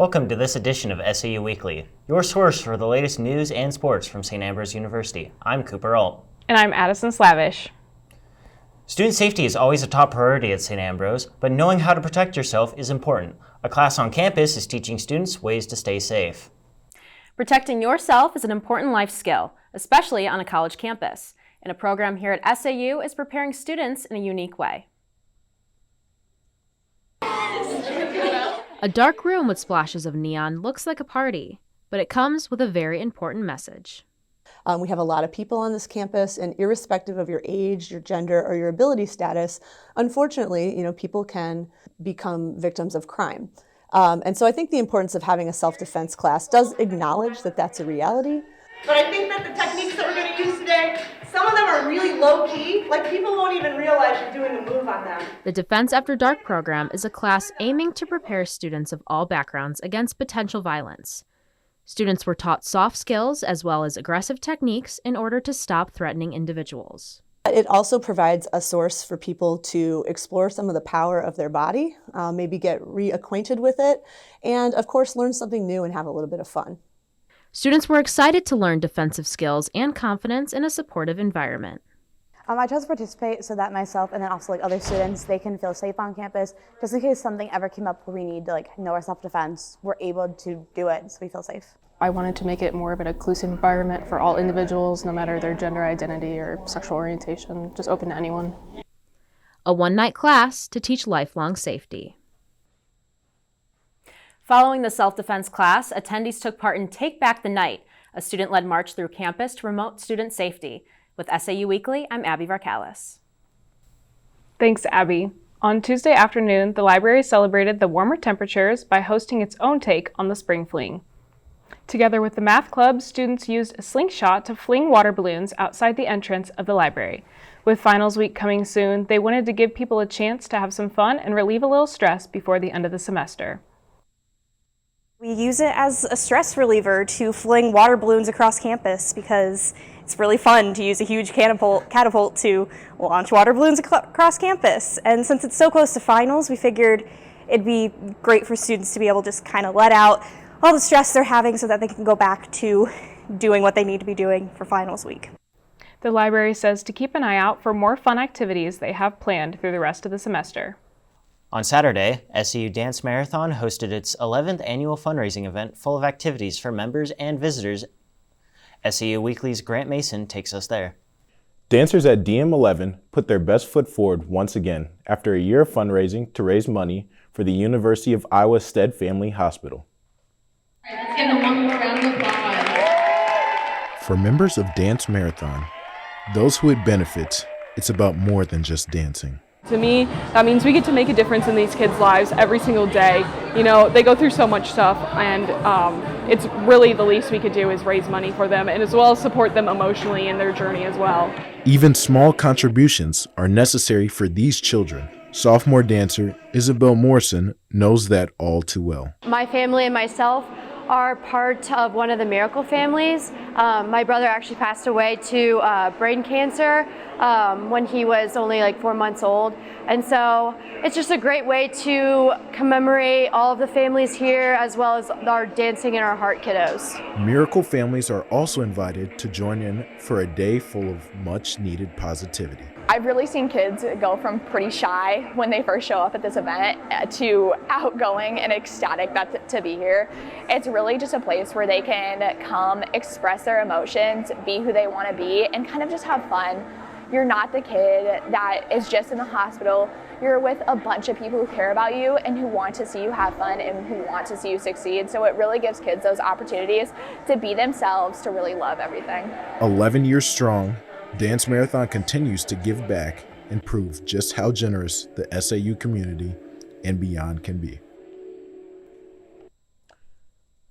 Welcome to this edition of SAU Weekly, your source for the latest news and sports from St. Ambrose University. I'm Cooper Alt. And I'm Addison Slavish. Student safety is always a top priority at St. Ambrose, but knowing how to protect yourself is important. A class on campus is teaching students ways to stay safe. Protecting yourself is an important life skill, especially on a college campus. And a program here at SAU is preparing students in a unique way. A dark room with splashes of neon looks like a party, but it comes with a very important message. We have a lot of people on this campus, and irrespective of your age, your gender, or your ability status, unfortunately, people can become victims of crime. And so I think the importance of having a self-defense class does acknowledge that that's a reality. But I think that the techniques that we're going to use today, some of them are really low-key, like people won't even realize you're doing a move on them. The Defense After Dark program is a class aiming to prepare students of all backgrounds against potential violence. Students were taught soft skills as well as aggressive techniques in order to stop threatening individuals. It also provides a source for people to explore some of the power of their body, maybe get reacquainted with it, and of course learn something new and have a little bit of fun. Students were excited to learn defensive skills and confidence in a supportive environment. I chose to participate so that myself and then also other students, they can feel safe on campus, just in case something ever came up where we need to know our self-defense, we're able to do it so we feel safe. I wanted to make it more of an inclusive environment for all individuals, no matter their gender identity or sexual orientation, just open to anyone. A one-night class to teach lifelong safety. Following the self-defense class, attendees took part in Take Back the Night, a student-led march through campus to promote student safety. With SAU Weekly, I'm Abby Varkalis. Thanks, Abby. On Tuesday afternoon, the library celebrated the warmer temperatures by hosting its own take on the spring fling. Together with the math club, students used a slingshot to fling water balloons outside the entrance of the library. With finals week coming soon, they wanted to give people a chance to have some fun and relieve a little stress before the end of the semester. We use it as a stress reliever to fling water balloons across campus because it's really fun to use a huge catapult to launch water balloons across campus. And since it's so close to finals, we figured it'd be great for students to be able to just kind of let out all the stress they're having so that they can go back to doing what they need to be doing for finals week. The library says to keep an eye out for more fun activities they have planned through the rest of the semester. On Saturday, SAU Dance Marathon hosted its 11th annual fundraising event full of activities for members and visitors. SAU Weekly's Grant Mason takes us there. Dancers at DM11 put their best foot forward once again after a year of fundraising to raise money for the University of Iowa Stead Family Hospital. All right, let's give them one more round of applause. For members of Dance Marathon, those who it benefits, it's about more than just dancing. To me, that means we get to make a difference in these kids' lives every single day. They go through so much stuff, and it's really the least we could do is raise money for them and as well as support them emotionally in their journey as well. Even small contributions are necessary for these children. Sophomore dancer Isabel Morrison knows that all too well. My family and myself are part of one of the miracle families. My brother actually passed away to brain cancer when he was only 4 months old. And so it's just a great way to commemorate all of the families here as well as our dancing and our heart kiddos. Miracle families are also invited to join in for a day full of much needed positivity. I've really seen kids go from pretty shy when they first show up at this event to outgoing and ecstatic to be here. It's really just a place where they can come, express their emotions, be who they want to be, and kind of just have fun. You're not the kid that is just in the hospital. You're with a bunch of people who care about you and who want to see you have fun and who want to see you succeed. So it really gives kids those opportunities to be themselves, to really love everything. 11 years strong, Dance Marathon continues to give back and prove just how generous the SAU community and beyond can be.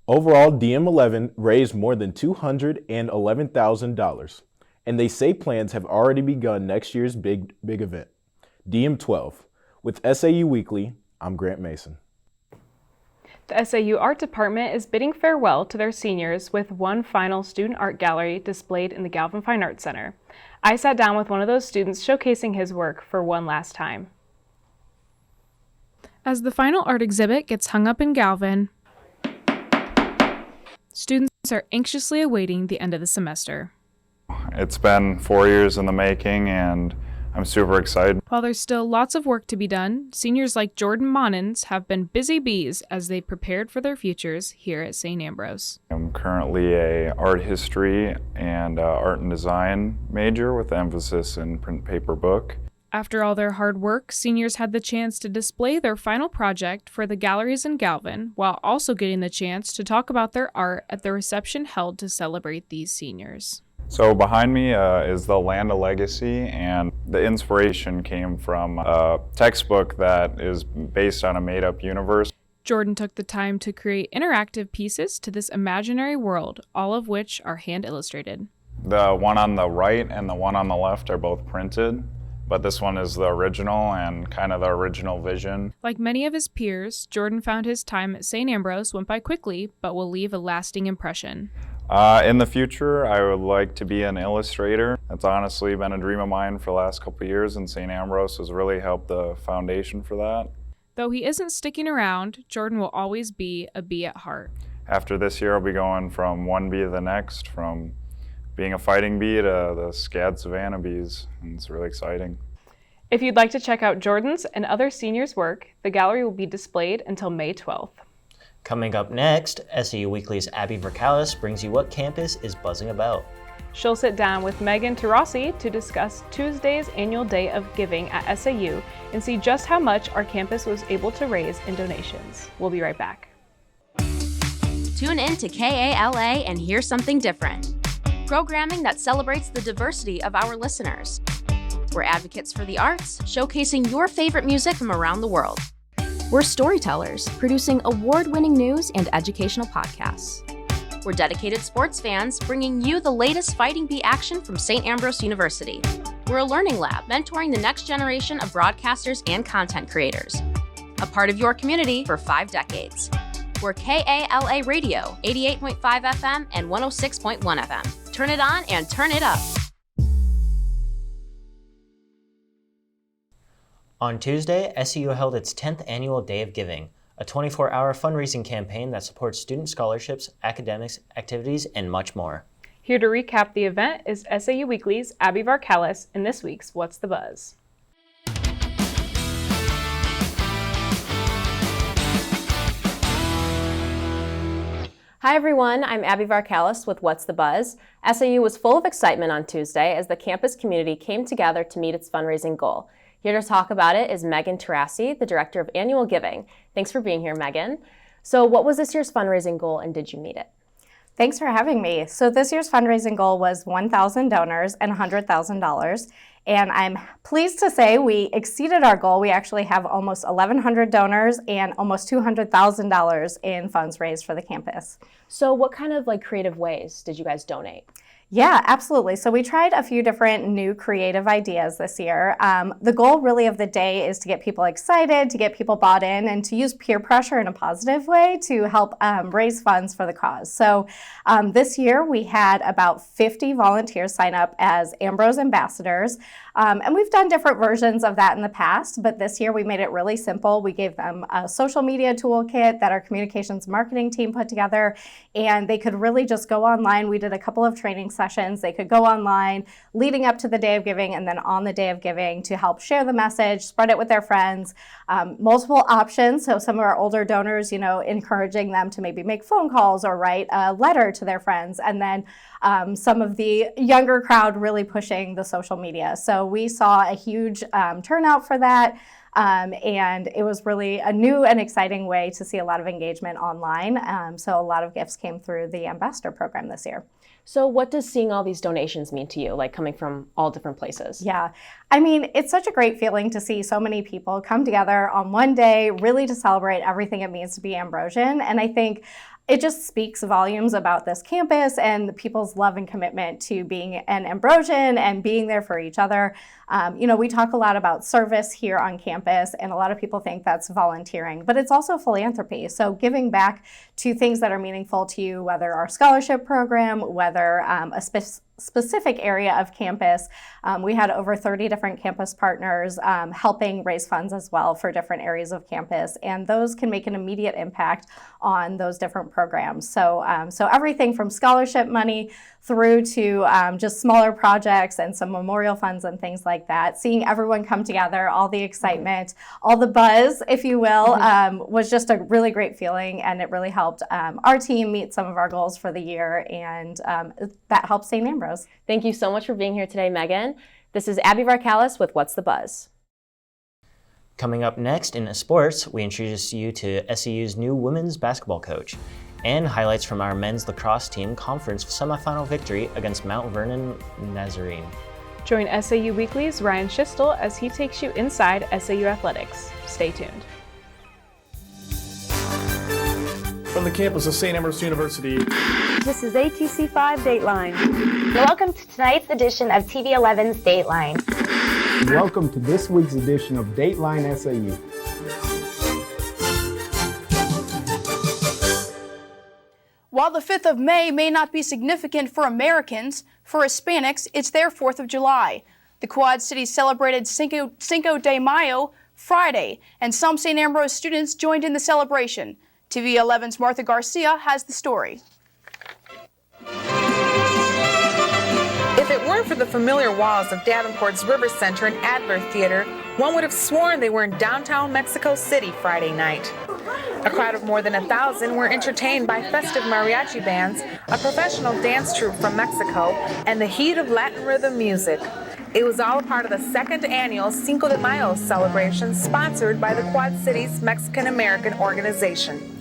Overall, DM11 raised more than $211,000, and they say plans have already begun next year's big event, DM12. With SAU Weekly, I'm Grant Mason. The SAU Art Department is bidding farewell to their seniors with one final student art gallery displayed in the Galvin Fine Arts Center. I sat down with one of those students showcasing his work for one last time. As the final art exhibit gets hung up in Galvin, Students are anxiously awaiting the end of the semester. It's been 4 years in the making, and I'm super excited. While there's still lots of work to be done, seniors like Jordan Monins have been busy bees as they prepared for their futures here at St. Ambrose. I'm currently a art history and art and design major with emphasis in print paper book. After all their hard work, seniors had the chance to display their final project for the galleries in Galvin, while also getting the chance to talk about their art at the reception held to celebrate these seniors. So behind me is the Land of Legacy, and the inspiration came from a textbook that is based on a made-up universe. Jordan took the time to create interactive pieces to this imaginary world, all of which are hand-illustrated. The one on the right and the one on the left are both printed, but this one is the original and kind of the original vision. Like many of his peers, Jordan found his time at St. Ambrose went by quickly, but will leave a lasting impression. In the future, I would like to be an illustrator. It's honestly been a dream of mine for the last couple of years, and St. Ambrose has really helped the foundation for that. Though he isn't sticking around, Jordan will always be a bee at heart. After this year, I'll be going from one bee to the next, from being a fighting bee to the SCAD Savannah bees, and it's really exciting. If you'd like to check out Jordan's and other seniors' work, the gallery will be displayed until May 12th. Coming up next, SAU Weekly's Abby Varkalis brings you what campus is buzzing about. She'll sit down with Megan Tarasi to discuss Tuesday's annual Day of Giving at SAU and see just how much our campus was able to raise in donations. We'll be right back. Tune in to KALA and hear something different. Programming that celebrates the diversity of our listeners. We're advocates for the arts, showcasing your favorite music from around the world. We're storytellers, producing award-winning news and educational podcasts. We're dedicated sports fans, bringing you the latest Fighting Bee action from St. Ambrose University. We're a learning lab, mentoring the next generation of broadcasters and content creators. A part of your community for 5 decades. We're KALA Radio, 88.5 FM and 106.1 FM. Turn it on and turn it up. On Tuesday, SAU held its 10th annual Day of Giving, a 24-hour fundraising campaign that supports student scholarships, academics, activities, and much more. Here to recap the event is SAU Weekly's Abby Varkalis in this week's What's the Buzz? Hi everyone, I'm Abby Varkalis with What's the Buzz. SAU was full of excitement on Tuesday as the campus community came together to meet its fundraising goal. Here to talk about it is Megan Tarasi, the Director of Annual Giving. Thanks for being here, Megan. So what was this year's fundraising goal and did you meet it? Thanks for having me. So this year's fundraising goal was 1,000 donors and $100,000. And I'm pleased to say we exceeded our goal. We actually have almost 1,100 donors and almost $200,000 in funds raised for the campus. So what kind of creative ways did you guys donate? Yeah, absolutely. So we tried a few different new creative ideas this year. The goal really of the day is to get people excited, to get people bought in, and to use peer pressure in a positive way to help raise funds for the cause. So this year we had about 50 volunteers sign up as Ambrose ambassadors. And we've done different versions of that in the past, but this year we made it really simple. We gave them a social media toolkit that our communications marketing team put together, and they could really just go online. We did a couple of training sessions. They could go online leading up to the Day of Giving and then on the Day of Giving to help share the message, spread it with their friends. Multiple options. So some of our older donors, encouraging them to maybe make phone calls or write a letter to their friends. And then some of the younger crowd really pushing the social media. So we saw a huge turnout for that. And it was really a new and exciting way to see a lot of engagement online. So a lot of gifts came through the ambassador program this year. So what does seeing all these donations mean to you, coming from all different places? Yeah, I mean, it's such a great feeling to see so many people come together on one day, really to celebrate everything it means to be Ambrosian. And I think it just speaks volumes about this campus and the people's love and commitment to being an Ambrosian and being there for each other. We talk a lot about service here on campus, and a lot of people think that's volunteering, but it's also philanthropy. So giving back to things that are meaningful to you, whether our scholarship program, whether a specific area of campus. We had over 30 different campus partners helping raise funds as well for different areas of campus, and those can make an immediate impact on those different programs. So everything from scholarship money through to just smaller projects and some memorial funds and things like that. Seeing everyone come together, all the excitement, all the buzz, if you will, was just a really great feeling, and it really helped our team meet some of our goals for the year, and that helps St. Ambrose. Thank you so much for being here today, Megan. This is Abby Varkalis with What's the Buzz? Coming up next in sports, we introduce you to SAU's new women's basketball coach and highlights from our men's lacrosse team conference semifinal victory against Mount Vernon Nazarene. Join SAU Weekly's Ryan Schistel as he takes you inside SAU athletics. Stay tuned. From the campus of St. Ambrose University, this is ATC5 Dateline. Welcome to tonight's edition of TV11's Dateline. Welcome to this week's edition of Dateline SAU. While the 5th of May may not be significant for Americans, for Hispanics, it's their 4th of July. The Quad Cities celebrated Cinco de Mayo Friday, and some St. Ambrose students joined in the celebration. TV11's Martha Garcia has the story. If it weren't for the familiar walls of Davenport's River Center and Adler Theater, one would have sworn they were in downtown Mexico City Friday night. A crowd of more than 1,000 were entertained by festive mariachi bands, a professional dance troupe from Mexico, and the heat of Latin rhythm music. It was all a part of the second annual Cinco de Mayo celebration sponsored by the Quad Cities Mexican-American Organization.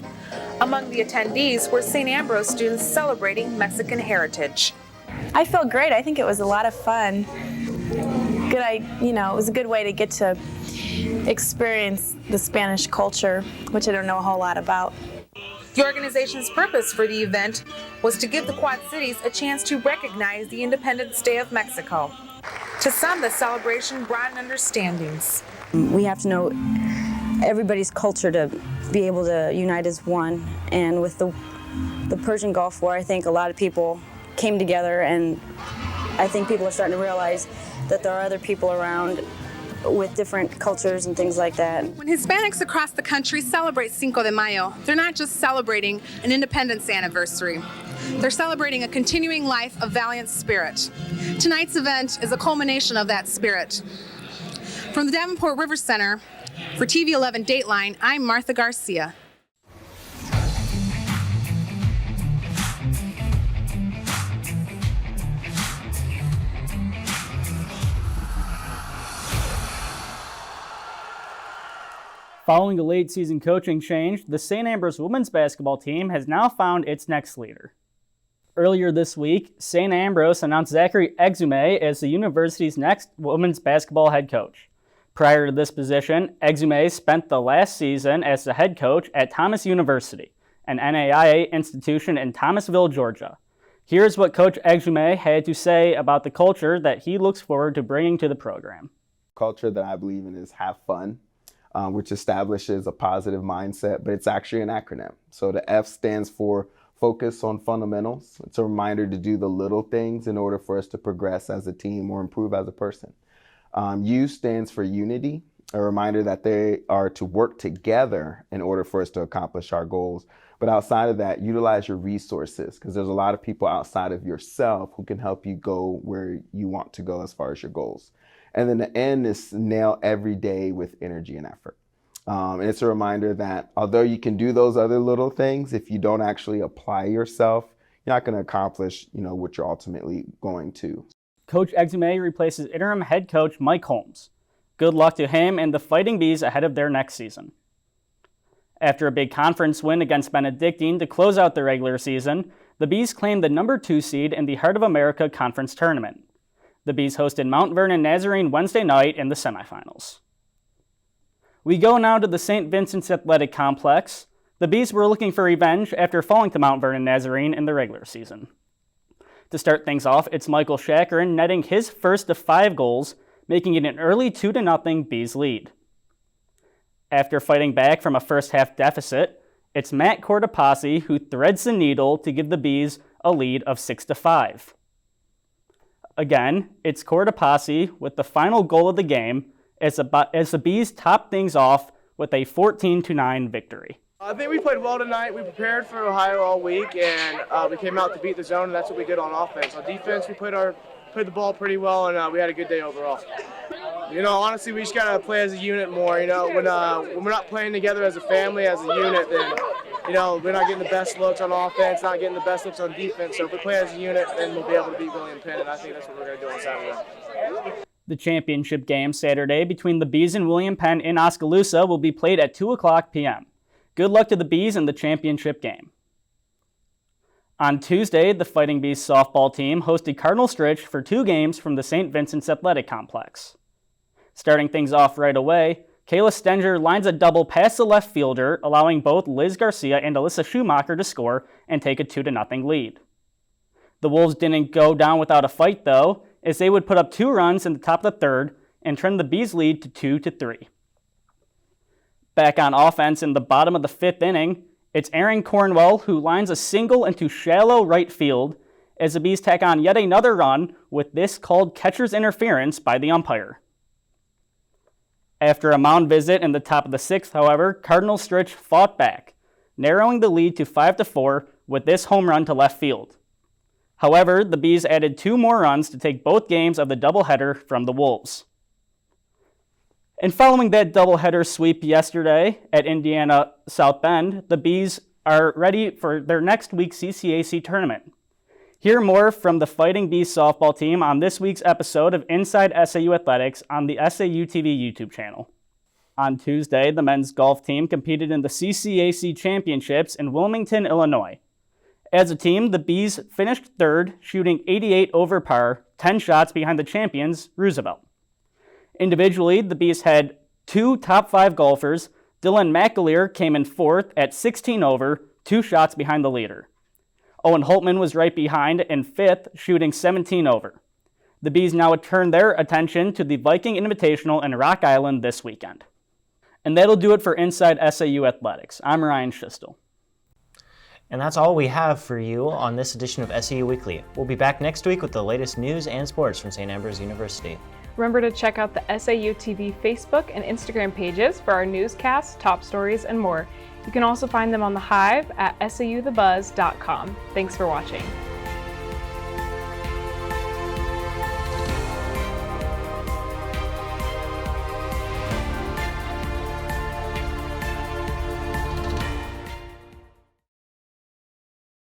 Among the attendees were St. Ambrose students celebrating Mexican heritage. I felt great. I think it was a lot of fun. It was a good way to get to experience the Spanish culture, which I don't know a whole lot about. The organization's purpose for the event was to give the Quad Cities a chance to recognize the Independence Day of Mexico. To some, the celebration broadened understandings. We have to know everybody's culture to be able to unite as one. And with the Persian Gulf War, I think a lot of people came together, and I think people are starting to realize that there are other people around with different cultures and things like that. When Hispanics across the country celebrate Cinco de Mayo, they're not just celebrating an independence anniversary. They're celebrating a continuing life of valiant spirit. Tonight's event is a culmination of that spirit. From the Davenport River Center, for TV11 Dateline, I'm Martha Garcia. Following a late season coaching change, the St. Ambrose women's basketball team has now found its next leader. Earlier this week, St. Ambrose announced Zachary Exume as the university's next women's basketball head coach. Prior to this position, Exume spent the last season as the head coach at Thomas University, an NAIA institution in Thomasville, Georgia. Here's what Coach Exume had to say about the culture that he looks forward to bringing to the program. Culture that I believe in is have fun, which establishes a positive mindset, but it's actually an acronym. So the F stands for focus on fundamentals. It's a reminder to do the little things in order for us to progress as a team or improve as a person. U stands for unity, a reminder that they are to work together in order for us to accomplish our goals. But outside of that, utilize your resources, because there's a lot of people outside of yourself who can help you go where you want to go as far as your goals. And then the N is nail every day with energy and effort. And it's a reminder that although you can do those other little things, if you don't actually apply yourself, you're not going to accomplish, what you're ultimately going to. Coach Exume replaces interim head coach Mike Holmes. Good luck to him and the Fighting Bees ahead of their next season. After a big conference win against Benedictine to close out the regular season, the Bees claimed the number 2 seed in the Heart of America Conference Tournament. The Bees hosted Mount Vernon Nazarene Wednesday night in the semifinals. We go now to the St. Vincent's Athletic Complex. The Bees were looking for revenge after falling to Mount Vernon Nazarene in the regular season. To start things off, it's Michael Shackern netting his first of 5 goals, making it an early 2-0 Bees lead. After fighting back from a first-half deficit, It's Matt Cortopassi who threads the needle to give the Bees a lead of 6-5. Again, it's Cortopassi with the final goal of the game as the Bees top things off with a 14-9 victory. I think we played well tonight. We prepared for Ohio all week, and we came out to beat the zone, and that's what we did on offense. On defense, we played the ball pretty well, and we had a good day overall. Honestly, we just gotta play as a unit more. When we're not playing together as a family, as a unit, then we're not getting the best looks on offense, not getting the best looks on defense. So if we play as a unit, then we'll be able to beat William Penn, and I think that's what we're gonna do on Saturday. The championship game Saturday between the Bees and William Penn in Oskaloosa will be played at 2:00 p.m. Good luck to the Bees in the championship game. On Tuesday, the Fighting Bees softball team hosted Cardinal Stritch for 2 games from the St. Vincent's Athletic Complex. Starting things off right away, Kayla Stenger lines a double past the left fielder, allowing both Liz Garcia and Alyssa Schumacher to score and take a 2-0 lead. The Wolves didn't go down without a fight, though, as they would put up 2 runs in the top of the third and turn the Bees' lead to 2-3. Back on offense in the bottom of the 5th inning, it's Aaron Cornwell who lines a single into shallow right field as the Bees tack on yet another run with this called catcher's interference by the umpire. After a mound visit in the top of the 6th, however, Cardinal Stritch fought back, narrowing the lead to 5-4 with this home run to left field. However, the Bees added 2 more runs to take both games of the doubleheader from the Wolves. And following that doubleheader sweep yesterday at Indiana South Bend, the Bees are ready for their next week's CCAC tournament. Hear more from the Fighting Bees softball team on this week's episode of Inside SAU Athletics on the SAUtv YouTube channel. On Tuesday, the men's golf team competed in the CCAC championships in Wilmington, Illinois. As a team, the Bees finished 3rd, shooting 88 over par, 10 shots behind the champions, Roosevelt. Individually, the Bees had 2 top 5 golfers. Dylan McAleer came in 4th at 16 over, 2 shots behind the leader. Owen Holtman was right behind in 5th, shooting 17 over. The Bees now turn their attention to the Viking Invitational in Rock Island this weekend. And that'll do it for Inside SAU Athletics. I'm Ryan Schistel. And that's all we have for you on this edition of SAU Weekly. We'll be back next week with the latest news and sports from St. Ambrose University. Remember to check out the SAUtv Facebook and Instagram pages for our newscasts, top stories, and more. You can also find them on the Hive at SAUthebuzz.com. Thanks for watching.